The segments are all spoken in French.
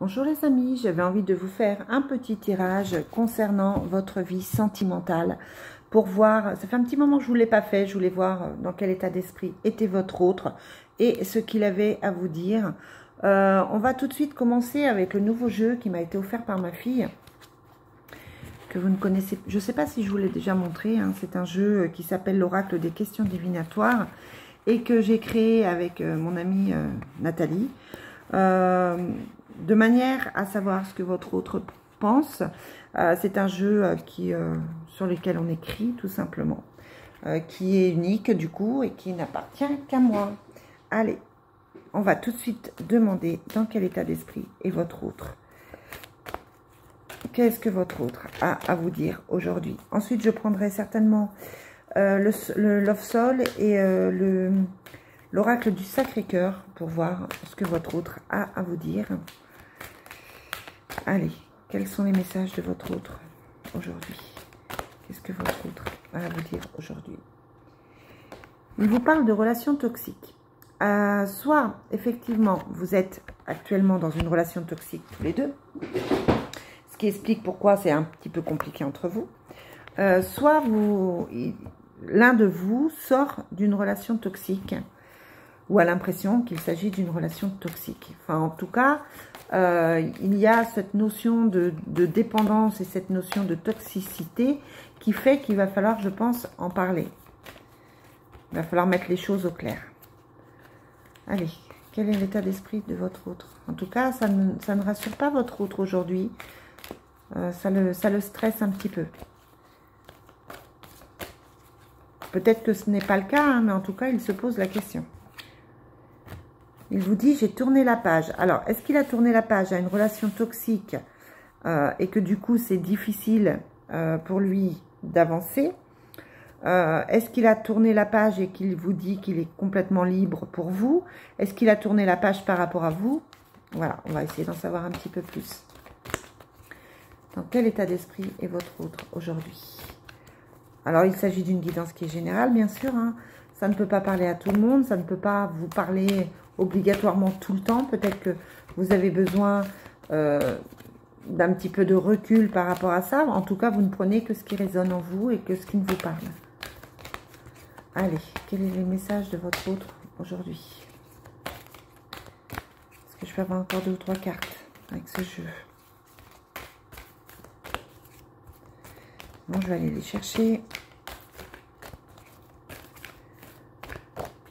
Bonjour les amis, j'avais envie de vous faire un petit tirage concernant votre vie sentimentale pour voir, ça fait un petit moment que je ne vous l'ai pas fait, je voulais voir dans quel état d'esprit était votre autre et ce qu'il avait à vous dire. On va tout de suite commencer avec le nouveau jeu qui m'a été offert par ma fille, que vous ne connaissez, je ne sais pas si je vous l'ai déjà montré, hein. C'est un jeu qui s'appelle l'Oracle des questions divinatoires et que j'ai créé avec mon amie Nathalie. De manière à savoir ce que votre autre pense. C'est un jeu sur lequel on écrit tout simplement, qui est unique du coup et qui n'appartient qu'à moi. Allez, on va tout de suite demander dans quel état d'esprit est votre autre. Qu'est-ce que votre autre a à vous dire aujourd'hui? Ensuite, je prendrai certainement le Love Soul et l'oracle du Sacré-Cœur pour voir ce que votre autre a à vous dire. Allez, quels sont les messages de votre autre aujourd'hui? Qu'est-ce que votre autre a à vous dire aujourd'hui? Il vous parle de relations toxiques. Soit, effectivement, vous êtes actuellement dans une relation toxique tous les deux, ce qui explique pourquoi c'est un petit peu compliqué entre vous. Soit l'un de vous sort d'une relation toxique ou a l'impression qu'il s'agit d'une relation toxique. Enfin, en tout cas, il y a cette notion de dépendance et cette notion de toxicité qui fait qu'il va falloir, je pense, en parler. Il va falloir mettre les choses au clair. Allez, quel est l'état d'esprit de votre autre? En tout cas, ça ne rassure pas votre autre aujourd'hui. Ça le stresse un petit peu. Peut-être que ce n'est pas le cas, hein, mais en tout cas, il se pose la question. Il vous dit, j'ai tourné la page. Alors, est-ce qu'il a tourné la page à une relation toxique et que du coup, c'est difficile pour lui d'avancer? Est-ce qu'il a tourné la page et qu'il vous dit qu'il est complètement libre pour vous? Est-ce qu'il a tourné la page par rapport à vous? Voilà, on va essayer d'en savoir un petit peu plus. Dans quel état d'esprit est votre autre aujourd'hui? Alors, il s'agit d'une guidance qui est générale, bien sûr, hein. Ça ne peut pas parler à tout le monde, ça ne peut pas vous parler obligatoirement tout le temps. Peut-être que vous avez besoin d'un petit peu de recul par rapport à ça. En tout cas, vous ne prenez que ce qui résonne en vous et que ce qui ne vous parle. Allez, quel est le message de votre autre aujourd'hui? Est-ce que je peux avoir encore 2 ou 3 cartes avec ce jeu? Bon, je vais aller les chercher.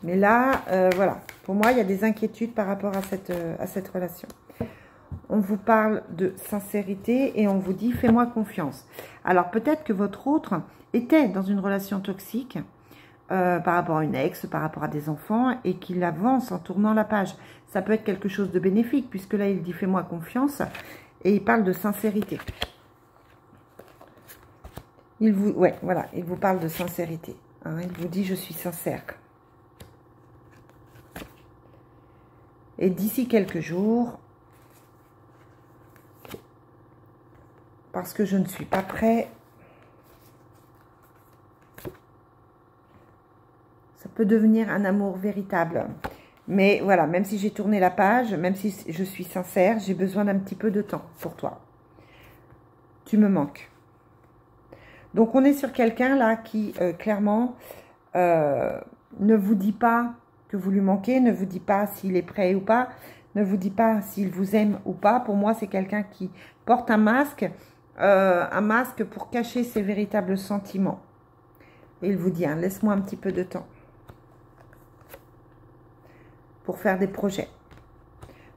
Mais là, voilà, pour moi, il y a des inquiétudes par rapport à cette relation. On vous parle de sincérité et on vous dit, fais-moi confiance. Alors, peut-être que votre autre était dans une relation toxique par rapport à une ex, par rapport à des enfants et qu'il avance en tournant la page. Ça peut être quelque chose de bénéfique puisque là, il dit, fais-moi confiance et il parle de sincérité. Voilà, il vous parle de sincérité. Hein, il vous dit, je suis sincère. Et d'ici quelques jours, parce que je ne suis pas prêt, ça peut devenir un amour véritable. Mais voilà, même si j'ai tourné la page, même si je suis sincère, j'ai besoin d'un petit peu de temps pour toi. Tu me manques. Donc, on est sur quelqu'un là qui, clairement, ne vous dit pas que vous lui manquez, ne vous dit pas s'il est prêt ou pas, ne vous dit pas s'il vous aime ou pas. Pour moi, c'est quelqu'un qui porte un masque pour cacher ses véritables sentiments. Et il vous dit, hein, laisse-moi un petit peu de temps pour faire des projets.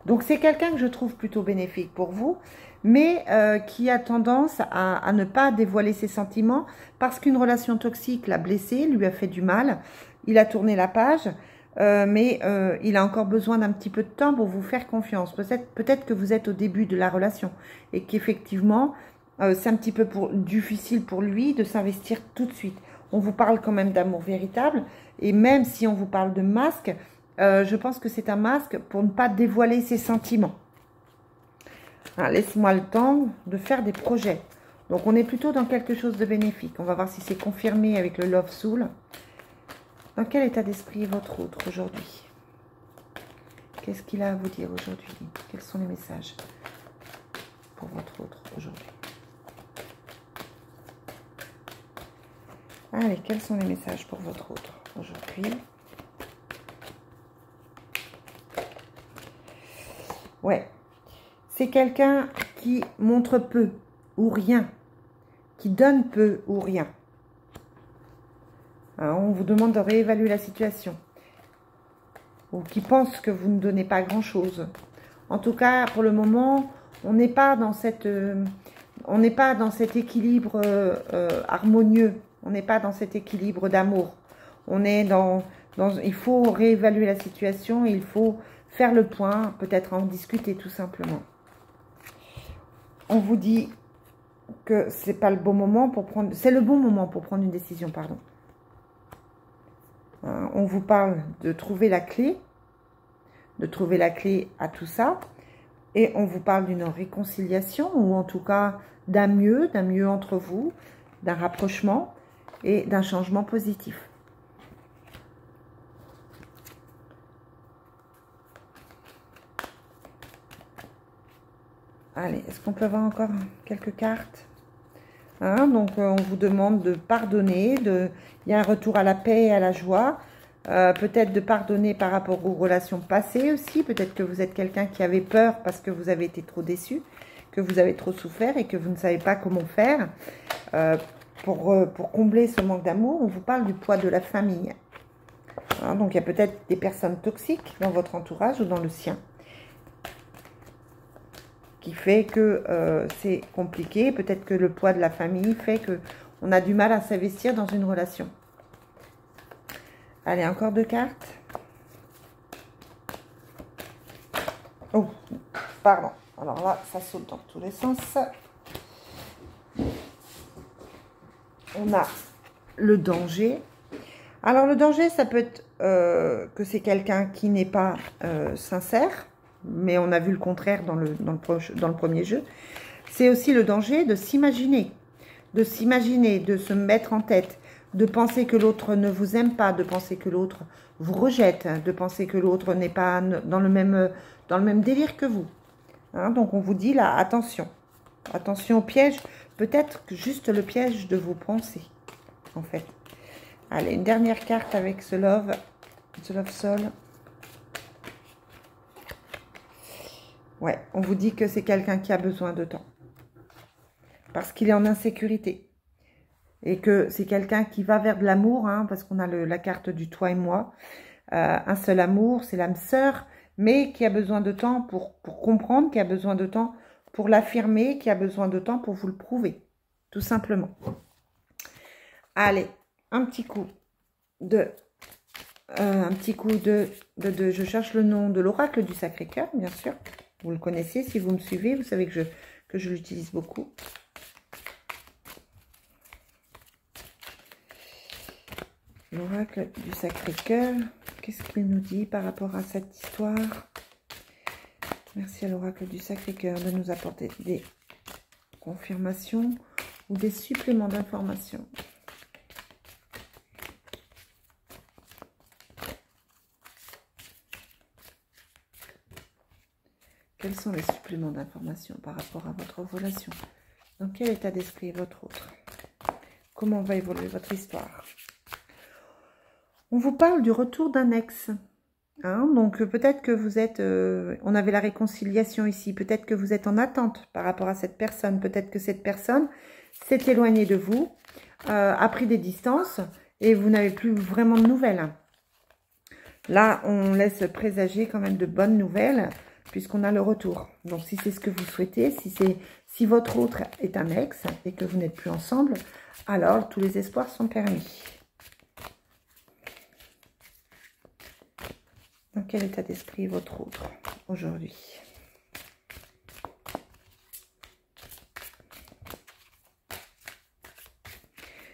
Donc, c'est quelqu'un que je trouve plutôt bénéfique pour vous, mais qui a tendance à ne pas dévoiler ses sentiments parce qu'une relation toxique l'a blessé, lui a fait du mal. Il a tourné la page, mais il a encore besoin d'un petit peu de temps pour vous faire confiance. Peut-être que vous êtes au début de la relation et qu'effectivement, c'est un petit peu difficile pour lui de s'investir tout de suite. On vous parle quand même d'amour véritable et même si on vous parle de masque, je pense que c'est un masque pour ne pas dévoiler ses sentiments. Laisse-moi le temps de faire des projets. Donc, on est plutôt dans quelque chose de bénéfique. On va voir si c'est confirmé avec le Love Soul. Dans quel état d'esprit est votre autre aujourd'hui? Qu'est-ce qu'il a à vous dire aujourd'hui? Quels sont les messages pour votre autre aujourd'hui? Allez, quels sont les messages pour votre autre aujourd'hui? Ouais, c'est quelqu'un qui montre peu ou rien, qui donne peu ou rien. Hein, on vous demande de réévaluer la situation. Ou qui pense que vous ne donnez pas grand-chose. En tout cas, pour le moment, on n'est pas dans cet équilibre harmonieux. On n'est pas dans cet équilibre d'amour. On est il faut réévaluer la situation, il faut faire le point, peut-être en discuter tout simplement. On vous dit que c'est pas le bon moment pour prendre, c'est le bon moment pour prendre une décision, pardon. On vous parle de trouver la clé à tout ça, et on vous parle d'une réconciliation, ou en tout cas d'un mieux entre vous, d'un rapprochement et d'un changement positif. Allez, est-ce qu'on peut avoir encore quelques cartes? Hein, donc, on vous demande de pardonner. Il y a un retour à la paix et à la joie. Peut-être de pardonner par rapport aux relations passées aussi. Peut-être que vous êtes quelqu'un qui avait peur parce que vous avez été trop déçu, que vous avez trop souffert et que vous ne savez pas comment faire. Pour combler ce manque d'amour, on vous parle du poids de la famille. Hein, donc, il y a peut-être des personnes toxiques dans votre entourage ou dans le sien, qui fait que c'est compliqué. Peut-être que le poids de la famille fait qu'on a du mal à s'investir dans une relation. Allez, encore 2 cartes. Oh, pardon. Alors là, ça saute dans tous les sens. On a le danger. Alors, le danger, ça peut être que c'est quelqu'un qui n'est pas sincère. Mais on a vu le contraire dans le premier jeu. C'est aussi le danger de s'imaginer, de se mettre en tête, de penser que l'autre ne vous aime pas, de penser que l'autre vous rejette, de penser que l'autre n'est pas dans le même délire que vous. Hein, donc on vous dit là, attention. Attention au piège, peut-être juste le piège de vos pensées, en fait. Allez, une dernière carte avec ce Love Soul. Ouais, on vous dit que c'est quelqu'un qui a besoin de temps. Parce qu'il est en insécurité. Et que c'est quelqu'un qui va vers de l'amour, hein, parce qu'on a la carte du toi et moi. Un seul amour, c'est l'âme sœur, mais qui a besoin de temps pour comprendre, qui a besoin de temps pour l'affirmer, qui a besoin de temps pour vous le prouver. Tout simplement. Allez, un petit coup de... je cherche le nom de l'oracle du Sacré-Cœur, bien sûr. Vous le connaissez, si vous me suivez, vous savez que je l'utilise beaucoup. L'oracle du Sacré-Cœur, qu'est-ce qu'il nous dit par rapport à cette histoire? Merci à l'oracle du Sacré-Cœur de nous apporter des confirmations ou des suppléments d'informations. Quels sont les suppléments d'informations par rapport à votre relation? Dans quel état d'esprit est votre autre? Comment va évoluer votre histoire? On vous parle du retour d'un ex. Hein, donc peut-être que vous êtes... on avait la réconciliation ici. Peut-être que vous êtes en attente par rapport à cette personne. Peut-être que cette personne s'est éloignée de vous, a pris des distances et vous n'avez plus vraiment de nouvelles. Là, on laisse présager quand même de bonnes nouvelles, puisqu'on a le retour. Donc, si c'est ce que vous souhaitez, si votre autre est un ex et que vous n'êtes plus ensemble, alors tous les espoirs sont permis. Dans quel état d'esprit est votre autre aujourd'hui?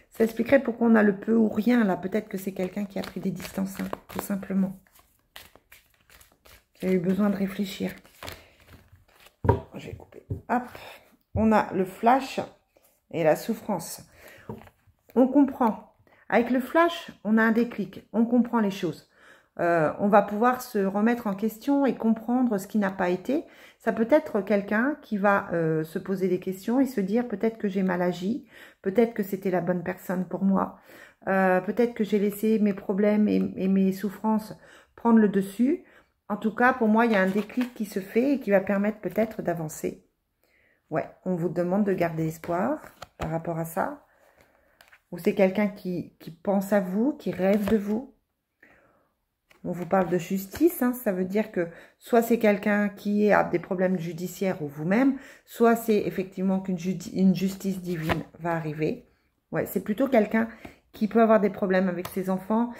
Ça expliquerait pourquoi on a le peu ou rien là. Peut-être que c'est quelqu'un qui a pris des distances, hein, tout simplement. Qui a eu besoin de réfléchir. Je vais couper. Hop. On a le flash et la souffrance. On comprend. Avec le flash, on a un déclic. On comprend les choses. on va pouvoir se remettre en question et comprendre ce qui n'a pas été. Ça peut être quelqu'un qui va se poser des questions et se dire peut-être que j'ai mal agi, peut-être que c'était la bonne personne pour moi, peut-être que j'ai laissé mes problèmes et mes souffrances prendre le dessus. En tout cas, pour moi, il y a un déclic qui se fait et qui va permettre peut-être d'avancer. Ouais, on vous demande de garder espoir par rapport à ça. Ou c'est quelqu'un qui pense à vous, qui rêve de vous. On vous parle de justice, hein, ça veut dire que soit c'est quelqu'un qui a des problèmes judiciaires ou vous-même, soit c'est effectivement qu'une justice divine va arriver. Ouais, c'est plutôt quelqu'un qui peut avoir des problèmes avec ses enfants,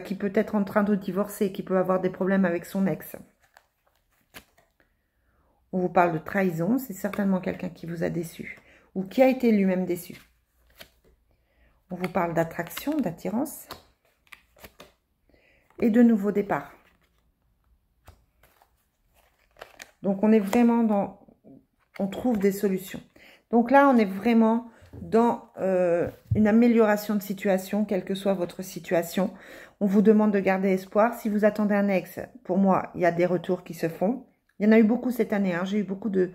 qui peut être en train de divorcer, qui peut avoir des problèmes avec son ex. On vous parle de trahison, c'est certainement quelqu'un qui vous a déçu ou qui a été lui-même déçu. On vous parle d'attraction, d'attirance et de nouveau départ. Donc, on est vraiment dans... On trouve des solutions. Donc là, on est vraiment dans une amélioration de situation, quelle que soit votre situation. On vous demande de garder espoir. Si vous attendez un ex, pour moi, il y a des retours qui se font. Il y en a eu beaucoup cette année. Hein. J'ai eu beaucoup de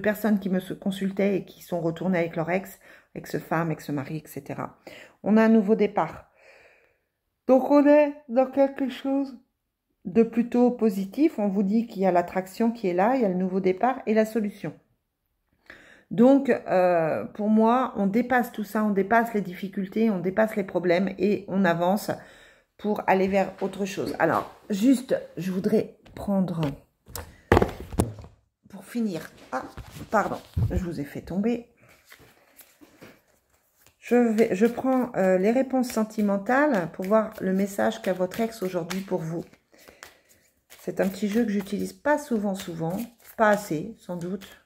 personnes qui me consultaient et qui sont retournées avec leur ex-femme, ex-mari, etc. On a un nouveau départ. Donc, on est dans quelque chose de plutôt positif. On vous dit qu'il y a l'attraction qui est là, il y a le nouveau départ et la solution. Donc, pour moi, on dépasse tout ça, on dépasse les difficultés, on dépasse les problèmes et on avance pour aller vers autre chose. Alors, juste, je voudrais prendre, pour finir, ah, pardon, je vous ai fait tomber. Je prends les réponses sentimentales pour voir le message qu'a votre ex aujourd'hui pour vous. C'est un petit jeu que j'utilise pas souvent, pas assez, sans doute.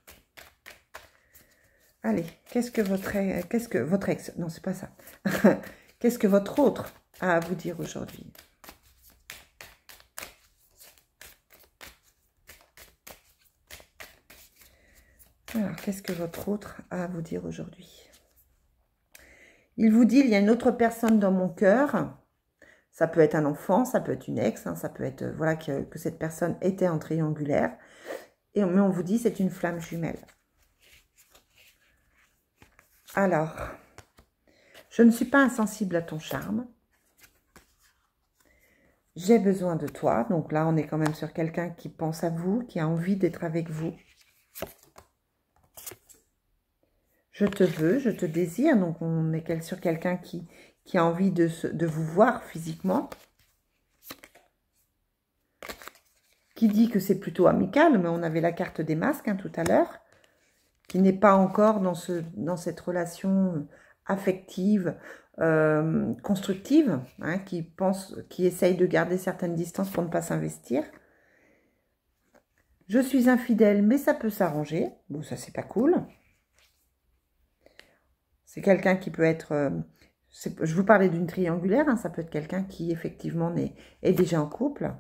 Allez, qu'est-ce que votre ex, non, c'est pas ça. Qu'est-ce que votre autre a à vous dire aujourd'hui? Alors, qu'est-ce que votre autre a à vous dire aujourd'hui? Il vous dit, il y a une autre personne dans mon cœur. Ça peut être un enfant, ça peut être une ex, hein, ça peut être, voilà, que cette personne était en triangulaire. Mais on vous dit, c'est une flamme jumelle. Alors, je ne suis pas insensible à ton charme. J'ai besoin de toi. Donc là, on est quand même sur quelqu'un qui pense à vous, qui a envie d'être avec vous. Je te veux, je te désire. Donc, on est sur quelqu'un qui a envie de vous voir physiquement. Qui dit que c'est plutôt amical, mais on avait la carte des masques hein, tout à l'heure. Qui n'est pas encore dans cette relation affective, constructive, hein, qui essaye de garder certaines distances pour ne pas s'investir. Je suis infidèle, mais ça peut s'arranger. Bon, ça, c'est pas cool. C'est quelqu'un qui peut être... je vous parlais d'une triangulaire, hein, ça peut être quelqu'un qui, effectivement, est déjà en couple.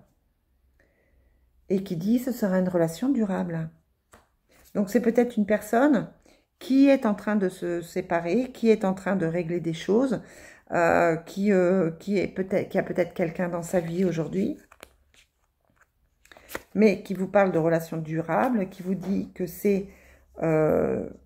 Et qui dit ce sera une relation durable. Donc, c'est peut-être une personne qui est en train de se séparer, qui est en train de régler des choses, qui a peut-être quelqu'un dans sa vie aujourd'hui, mais qui vous parle de relation durable, qui vous dit que c'est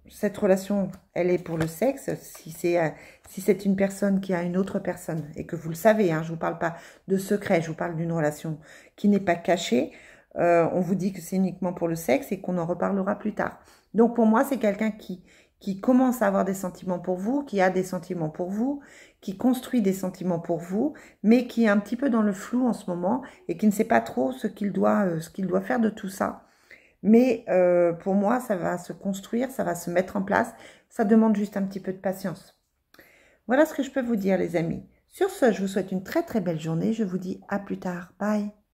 cette relation, elle est pour le sexe. Si c'est une personne qui a une autre personne, et que vous le savez, hein, je ne vous parle pas de secret, je vous parle d'une relation qui n'est pas cachée, on vous dit que c'est uniquement pour le sexe et qu'on en reparlera plus tard. Donc pour moi, c'est quelqu'un qui commence à avoir des sentiments pour vous, qui a des sentiments pour vous, qui construit des sentiments pour vous, mais qui est un petit peu dans le flou en ce moment et qui ne sait pas trop ce qu'il doit faire de tout ça. Mais pour moi, ça va se construire, ça va se mettre en place. Ça demande juste un petit peu de patience. Voilà ce que je peux vous dire, les amis. Sur ce, je vous souhaite une très très belle journée. Je vous dis à plus tard. Bye.